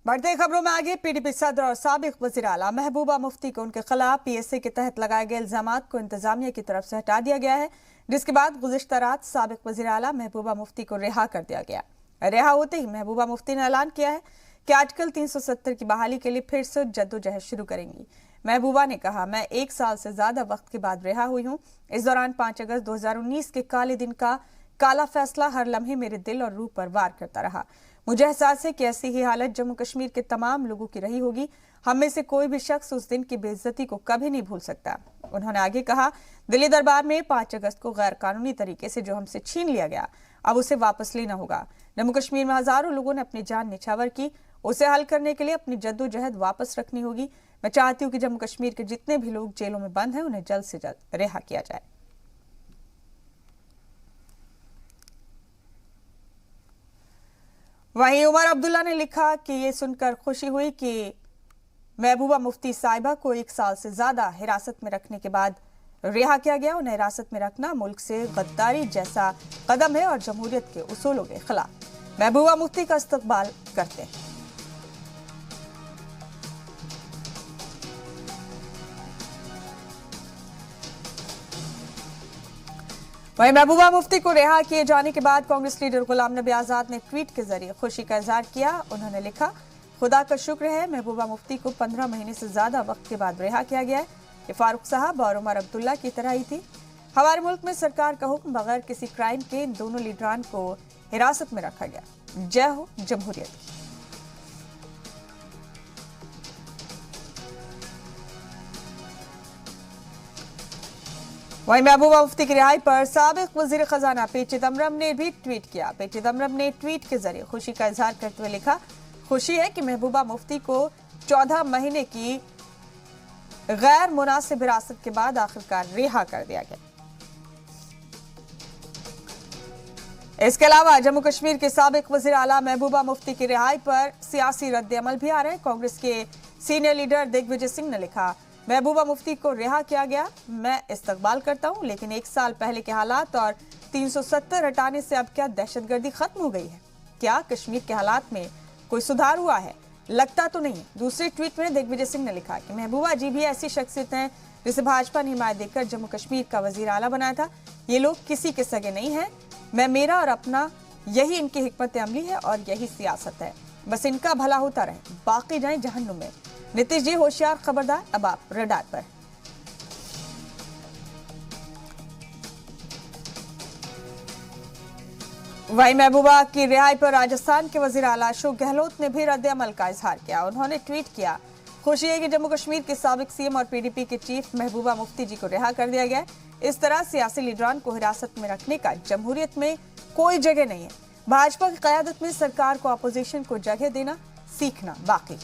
बढ़ते खबरों में आगे पीडीपी सदर और साबिक वज़ीर आला महबूबा मुफ्ती को उनके खिलाफ पीएससी के तहत लगाए गए इल्जामात को इंतजामिया की तरफ से हटा दिया गया है, जिसके बाद गुज़िश्ता रात साबिक वज़ीर आला महबूबा मुफ्ती को रिहा कर दिया गया। रिहा होते ही महबूबा मुफ्ती ने ऐलान किया है कि आर्टिकल 370 की बहाली के लिए फिर से जद्दोजहद शुरू करेंगी। महबूबा ने कहा, मैं 1 साल से ज्यादा वक्त के बाद रिहा हुई हूँ। इस दौरान 5 अगस्त 2019 के काले दिन का काला फैसला हर लम्हे मेरे दिल और रूह पर वार करता रहा। मुझे एहसास है कि ऐसी ही हालत जम्मू कश्मीर के तमाम लोगों की रही होगी। हम में से कोई भी शख्स उस दिन की बेइज्जती को कभी नहीं भूल सकता। उन्होंने आगे कहा, दिल्ली दरबार में 5 अगस्त को गैर कानूनी तरीके से जो हमसे छीन लिया गया, अब उसे वापस लेना होगा। जम्मू कश्मीर में हजारों लोगों ने अपनी जान निछावर की, उसे हल करने के लिए अपनी जद्दोजहद वापस रखनी होगी। मैं चाहती हूँ कि जम्मू कश्मीर के जितने भी लोग जेलों में बंद हैं, उन्हें जल्द से जल्द रिहा किया जाए। वहीं उमर अब्दुल्ला ने लिखा कि ये सुनकर खुशी हुई कि महबूबा मुफ्ती साहिबा को 1 साल से ज्यादा हिरासत में रखने के बाद रिहा किया गया। उन्हें हिरासत में रखना मुल्क से गद्दारी जैसा कदम है और जमहूरियत के उसूलों के खिलाफ महबूबा मुफ्ती का इस्तकबाल करते हैं। वहीं महबूबा मुफ्ती को रिहा किए जाने के बाद कांग्रेस लीडर गुलाम नबी आजाद ने ट्वीट के जरिए खुशी का इजहार किया। उन्होंने लिखा, खुदा का शुक्र है महबूबा मुफ्ती को 15 महीने से ज्यादा वक्त के बाद रिहा किया गया है। ये फारूक साहब और उमर अब्दुल्ला की तरह ही थी। हमारे मुल्क में सरकार का हुक्म बगैर किसी क्राइम के इन दोनों लीडरान को हिरासत में रखा गया। जय हो जमहूरियत। वहीं महबूबा मुफ्ती की रिहाई पर साबिक वजीर खजाना पी चिदम्बरम ने भी ट्वीट किया। पी चिदम्बरम ने ट्वीट के जरिए खुशी का इजहार करते हुए लिखा, खुशी है कि महबूबा मुफ्ती को 14 महीने की गैर मुनासिब हिरासत के बाद आखिरकार रिहा कर दिया गया। इसके अलावा जम्मू कश्मीर के साबिक वजीर आला महबूबा मुफ्ती की रिहाई पर सियासी रद्द-ए-अमल भी आ रहे हैं। कांग्रेस के सीनियर लीडर दिग्विजय सिंह ने लिखा, महबूबा मुफ्ती को रिहा किया गया, मैं इस्तकबाल करता हूं, लेकिन 1 साल पहले के हालात और 370 हटाने से अब क्या दहशतगर्दी खत्म हो गई है? क्या कश्मीर के हालात में कोई सुधार हुआ है? लगता तो नहीं। दूसरे ट्वीट में दिग्विजय सिंह ने लिखा कि महबूबा जी भी ऐसी शख्सियत हैं जिसे भाजपा ने हिमायत देकर जम्मू कश्मीर का वजीर आला बनाया था। ये लोग किसी के सगे नहीं है। मैं मेरा और अपना, यही इनकी हिकमत अमली है और यही सियासत है। बस इनका भला होता रहे, बाकी जाए जहन्नुम में। नीतीश जी होशियार, खबरदार, अब आप रडार पर। वहीं महबूबा की रिहाई पर राजस्थान के वजीर आला अशोक गहलोत ने भी रद्द अमल का इजहार किया। उन्होंने ट्वीट किया, खुशी है कि जम्मू कश्मीर के साबिक सीएम और पीडीपी के चीफ महबूबा मुफ्ती जी को रिहा कर दिया गया है। इस तरह सियासी लीडरान को हिरासत में रखने का जमहूरियत में कोई जगह नहीं है। भाजपा की क़यादत में सरकार को अपोजिशन को जगह देना सीखना बाकी।